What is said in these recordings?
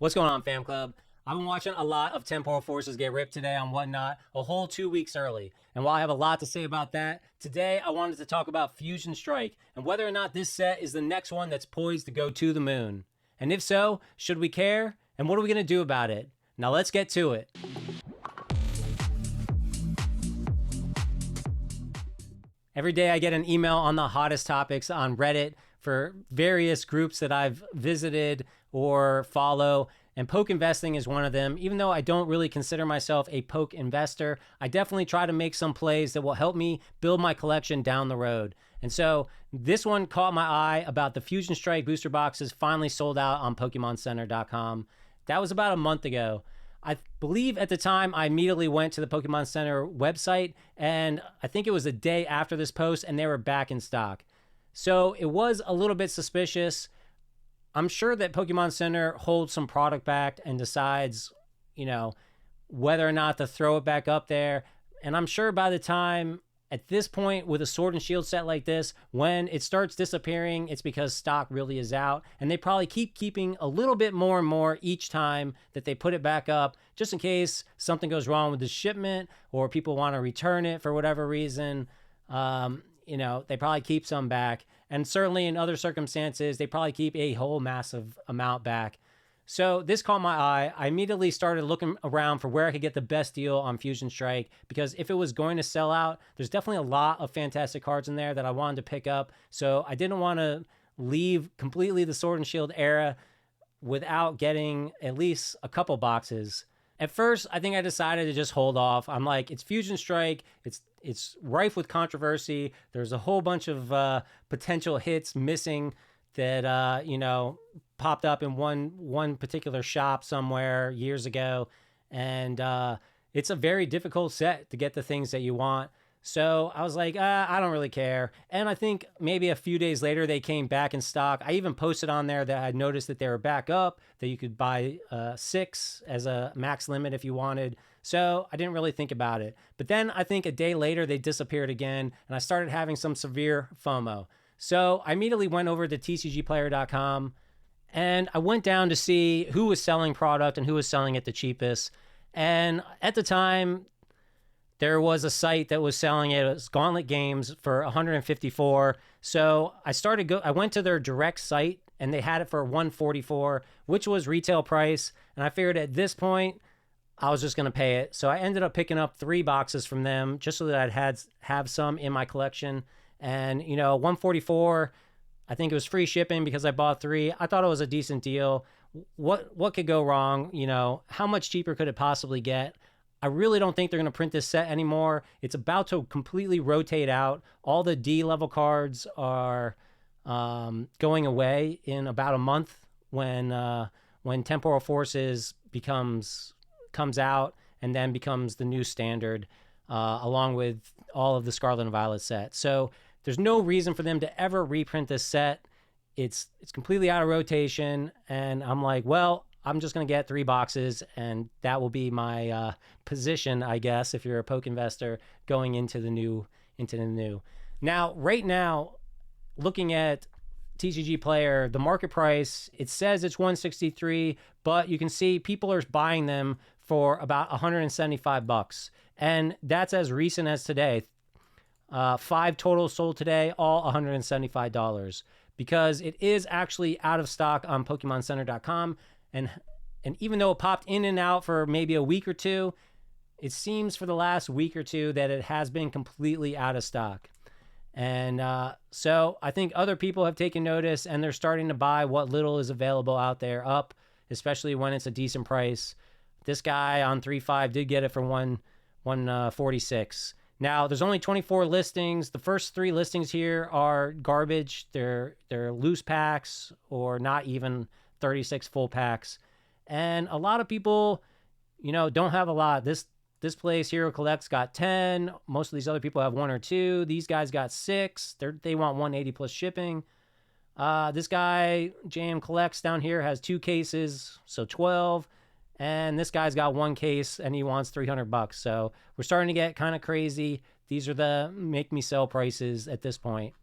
What's going on, Fam Club? I've been watching a lot of Temporal Forces get ripped today on Whatnot, a whole 2 weeks early. And while I have a lot to say about that, today I wanted to talk about Fusion Strike and whether or not this set is the next one that's poised to go to the moon. And if so, should we care? And what are we going to do about it? Now let's get to it. Every day I get an email on the hottest topics on Reddit for various groups that I've visited or follow, and poke investing is one of them. Even though I don't really consider myself a poke investor, I definitely try to make some plays that will help me build my collection down the road. And so this one caught my eye about the Fusion Strike booster boxes finally sold out on PokemonCenter.com. That was about a month ago. I believe at the time I immediately went to the Pokemon Center website, and I think it was a day after this post, and they were back in stock. So it was a little bit suspicious. I'm sure that Pokemon Center holds some product back and decides, whether or not to throw it back up there. And I'm sure by the time, at this point, with a Sword and Shield set like this, when it starts disappearing, it's because stock really is out. And they probably keeping a little bit more and more each time that they put it back up, just in case something goes wrong with the shipment or people want to return it for whatever reason. They probably keep some back. And certainly in other circumstances, they probably keep a whole massive amount back. So this caught my eye. I immediately started looking around for where I could get the best deal on Fusion Strike, because if it was going to sell out, there's definitely a lot of fantastic cards in there that I wanted to pick up. So I didn't want to leave completely the Sword and Shield era without getting at least a couple boxes. At first, I think I decided to just hold off. I'm like, it's Fusion Strike. It's rife with controversy. There's a whole bunch of potential hits missing that, popped up in one particular shop somewhere years ago. And it's a very difficult set to get the things that you want. So I was like, I don't really care. And I think maybe a few days later, they came back in stock. I even posted on there that I noticed that they were back up, that you could buy 6 as a max limit if you wanted. So I didn't really think about it. But then I think a day later, they disappeared again, and I started having some severe FOMO. So I immediately went over to tcgplayer.com, and I went down to see who was selling product and who was selling it the cheapest. And at the time, there was a site that was selling it. It was Gauntlet Games for $154. So I went to their direct site, and they had it for $144, which was retail price. And I figured at this point, I was just going to pay it. So I ended up picking up 3 boxes from them just so that I'd have some in my collection. And, $144, I think it was free shipping because I bought 3. I thought it was a decent deal. What could go wrong? How much cheaper could it possibly get? I really don't think they're going to print this set anymore. It's about to completely rotate out. All the D level cards are going away in about a month when Temporal Forces comes out and then becomes the new standard, along with all of the Scarlet and Violet set. So there's no reason for them to ever reprint this set. It's completely out of rotation, and I'm like, well, I'm just going to get 3 boxes, and that will be my position, I guess, if you're a poke investor going into the new. Now, right now, looking at TCG Player, the market price, it says it's $163, but you can see people are buying them for about $175, and that's as recent as today. 5 total sold today, all $175, because it is actually out of stock on PokemonCenter.com. And even though it popped in and out for maybe a week or two, it seems for the last week or two that it has been completely out of stock. And so I think other people have taken notice, and they're starting to buy what little is available out there up, especially when it's a decent price. This guy on 3.5 did get it for $146. Now, there's only 24 listings. The first 3 listings here are garbage. They're loose packs or not even 36 full packs. And a lot of people, don't have a lot. This place, Hero Collects, got 10. Most of these other people have 1 or 2. These guys got 6. They want 180 plus shipping. This guy, JM Collects down here, has 2 cases, so 12. And this guy's got 1 case, and he wants $300. So we're starting to get kind of crazy. These are the make me sell prices at this point.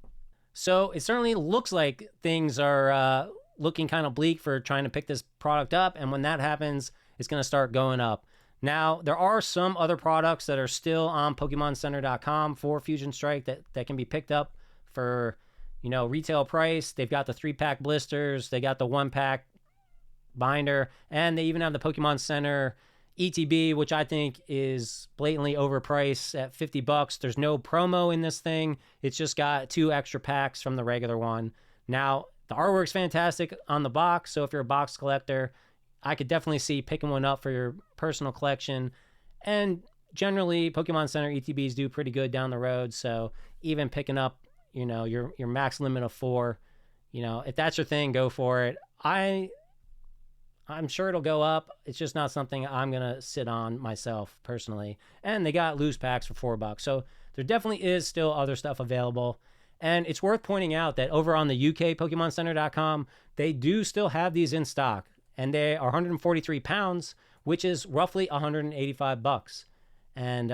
So it certainly looks like things are looking kind of bleak for trying to pick this product up. And when that happens, it's going to start going up. Now, there are some other products that are still on PokemonCenter.com for Fusion Strike that can be picked up for, retail price. They've got the 3-pack blisters. They got the 1-pack binder. And they even have the Pokemon Center ETB, which I think is blatantly overpriced at $50. There's no promo in this thing. It's just got 2 extra packs from the regular one. Now, the artwork's fantastic on the box. So if you're a box collector, I could definitely see picking one up for your personal collection. And generally, Pokemon Center ETBs do pretty good down the road. So even picking up, your max limit of 4, if that's your thing, go for it. I'm sure it'll go up. It's just not something I'm going to sit on myself personally. And they got loose packs for $4. So there definitely is still other stuff available. And it's worth pointing out that over on the UK PokemonCenter.com, they do still have these in stock. And they are 143 pounds, which is roughly $185. And,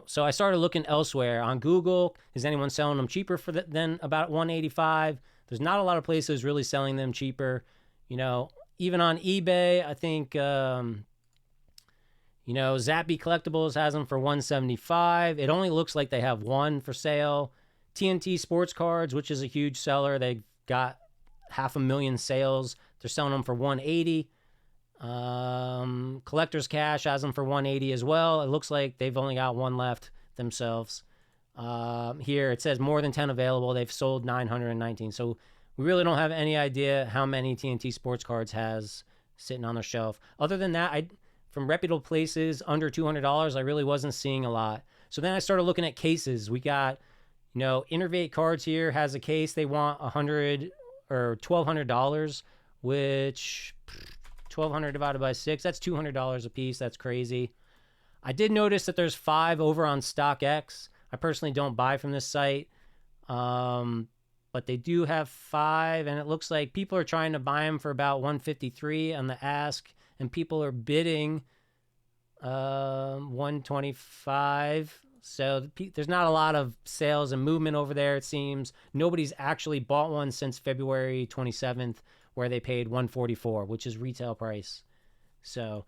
so I started looking elsewhere. On Google, is anyone selling them cheaper than about $185? There's not a lot of places really selling them cheaper. Even on eBay, I think, Zappy Collectibles has them for $175. It only looks like they have one for sale. TNT Sports Cards, which is a huge seller, they got 500,000 sales. They're selling them for $180. Collector's Cash has them for $180 as well. It looks like they've only got one left themselves. Here it says more than 10 available. They've sold 919. So we really don't have any idea how many TNT Sports Cards has sitting on their shelf. Other than that, from reputable places under $200, I really wasn't seeing a lot. So then I started looking at cases. We got, Innervate Cards here has a case. They want $100 or $1,200, which $1,200 divided by 6, that's $200 a piece. That's crazy. I did notice that there's 5 over on StockX. I personally don't buy from this site. But they do have 5, and it looks like people are trying to buy them for about $153 on the ask, and people are bidding $125. So there's not a lot of sales and movement over there, it seems. Nobody's actually bought one since February 27th, where they paid $144, which is retail price. So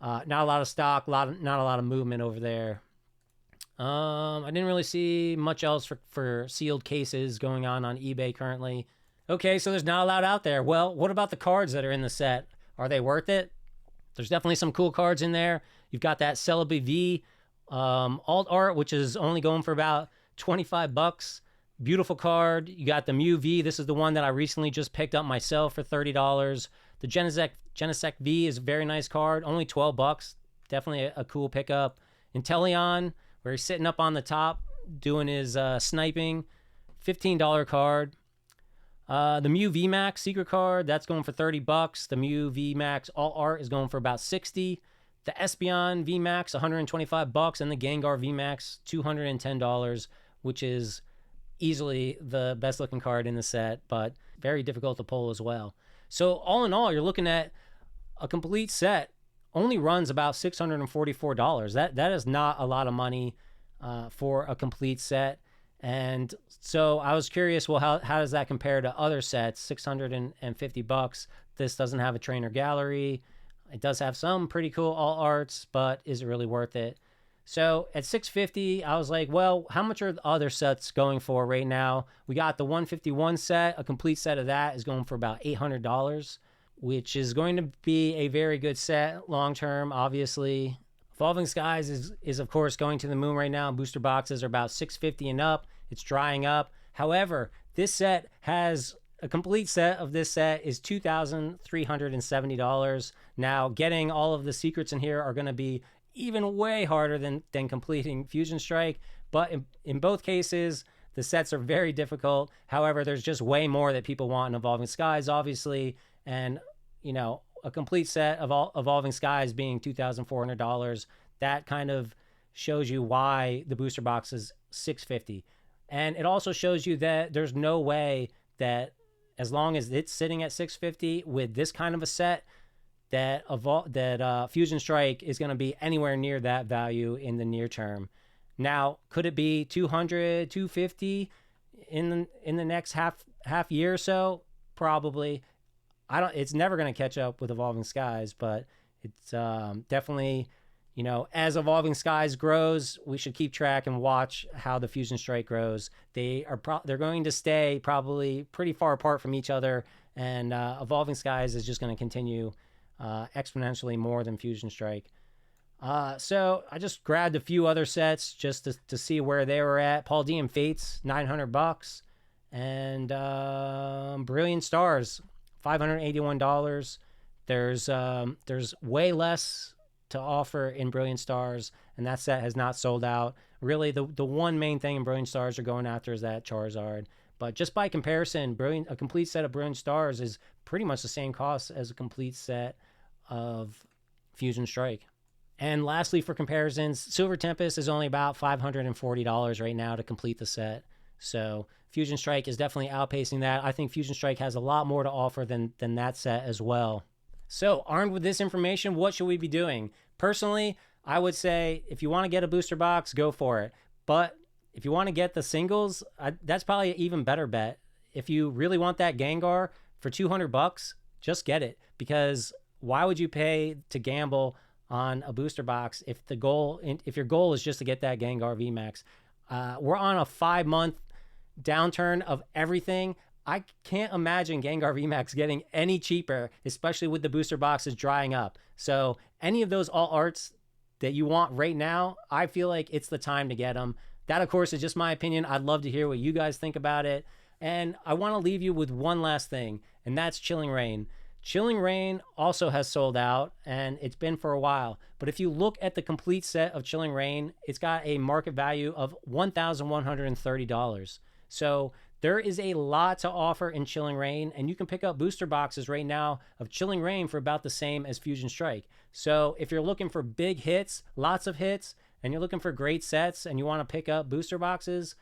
not a lot of stock, not a lot of movement over there. I didn't really see much else for sealed cases going on eBay currently. Okay, so there's not a lot out there. Well, what about the cards that are in the set? Are they worth it? There's definitely some cool cards in there. You've got that Celebi V alt art, which is only going for about $25. Beautiful card. You got the Mew V. This is the one that I recently just picked up myself for $30. The Genesect V is a very nice card. Only $12. Definitely a cool pickup. Inteleon, where he's sitting up on the top doing his sniping. $15 card. The Mew VMAX secret card, that's going for $30. The Mew VMAX alt art is going for about $60. The Espeon VMAX, $125. And the Gengar VMAX, $210, which is easily the best looking card in the set, but very difficult to pull as well. So all in all, you're looking at a complete set only runs about $644. That is not a lot of money for a complete set. And so I was curious, well, how does that compare to other sets? $650. This doesn't have a trainer gallery. It does have some pretty cool alt arts, but is it really worth it? So at $650, I was like, well, how much are the other sets going for right now? We got the 151 set. A complete set of that is going for about $800, which is going to be a very good set long term, obviously. Evolving Skies is of course going to the moon right now. Booster boxes are about $650 and up. It's drying up. However, this set has a complete set of this set is $2,370. Now, getting all of the secrets in here are going to be even way harder than completing Fusion Strike. But in both cases, the sets are very difficult. However, there's just way more that people want in Evolving Skies, obviously. And, a complete set of Evolving Skies being $2,400, that kind of shows you why the booster box is $650. And it also shows you that there's no way that as long as it's sitting at $650 with this kind of a set, that Fusion Strike is going to be anywhere near that value in the near term. Now, could it be $200, $250 in the next half year or so? probably. It's never going to catch up with Evolving Skies, but it's definitely, you know, as Evolving Skies grows, we should keep track and watch how the Fusion Strike grows. They're going to stay probably pretty far apart from each other, and Evolving Skies is just going to continue exponentially more than Fusion Strike. So I just grabbed a few other sets just to see where they were at. Paldean Fates, $900, and Brilliant Stars, $581. There's way less to offer in Brilliant Stars, and that set has not sold out. Really, the one main thing in Brilliant Stars are going after is that Charizard. But just by comparison, a complete set of Brilliant Stars is pretty much the same cost as a complete set of Fusion Strike. And lastly, for comparisons, Silver Tempest is only about $540 right now to complete the set. So Fusion Strike is definitely outpacing that. I think Fusion Strike has a lot more to offer than that set as well. So armed with this information, what should we be doing? Personally, I would say if you want to get a booster box, go for it. But if you want to get the singles, that's probably an even better bet. If you really want that Gengar for $200, just get it. Because why would you pay to gamble on a booster box if your goal is just to get that Gengar VMAX? We're on a 5-month downturn of everything. I can't imagine Gengar VMAX getting any cheaper, especially with the booster boxes drying up. So any of those all arts that you want right now, I feel like it's the time to get them. That, of course, is just my opinion. I'd love to hear what you guys think about it. And I want to leave you with one last thing, and that's Chilling Reign. Chilling Reign also has sold out, and it's been for a while. But if you look at the complete set of Chilling Reign, it's got a market value of $1,130. So there is a lot to offer in Chilling Reign, and you can pick up booster boxes right now of Chilling Reign for about the same as Fusion Strike. So if you're looking for big hits, lots of hits, and you're looking for great sets and you want to pick up booster boxes,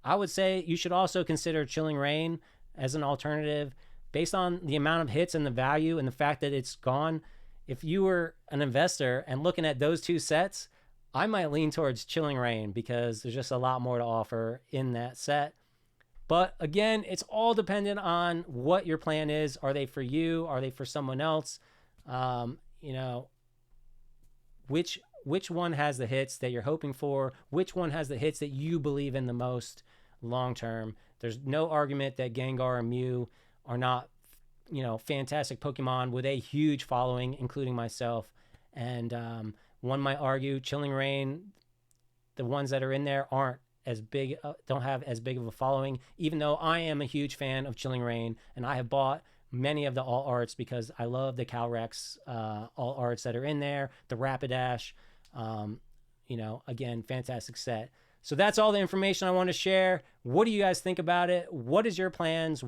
I would say you should also consider Chilling Reign as an alternative. Based on the amount of hits and the value and the fact that it's gone, if you were an investor and looking at those two sets, I might lean towards Chilling Reign because there's just a lot more to offer in that set. But again, it's all dependent on what your plan is. Are they for you? Are they for someone else? You know, which one has the hits that you're hoping for? Which one has the hits that you believe in the most long term? There's no argument that Gengar and Mew are not, you know, fantastic Pokemon with a huge following, including myself. And one might argue Chilling Reign, the ones that are in there aren't as big, don't have as big of a following, even though I am a huge fan of Chilling Reign, and I have bought many of the all arts because I love the Calrex all arts that are in there, the Rapidash, you know, again, fantastic set. So that's all the information I want to share. What do you guys think about it? What is your plans?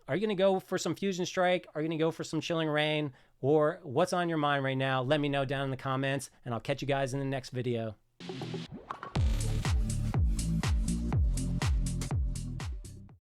Are you going to go for some Fusion Strike? Are you going to go for some Chilling Reign? Or what's on your mind right now? Let me know down in the comments, and I'll catch you guys in the next video.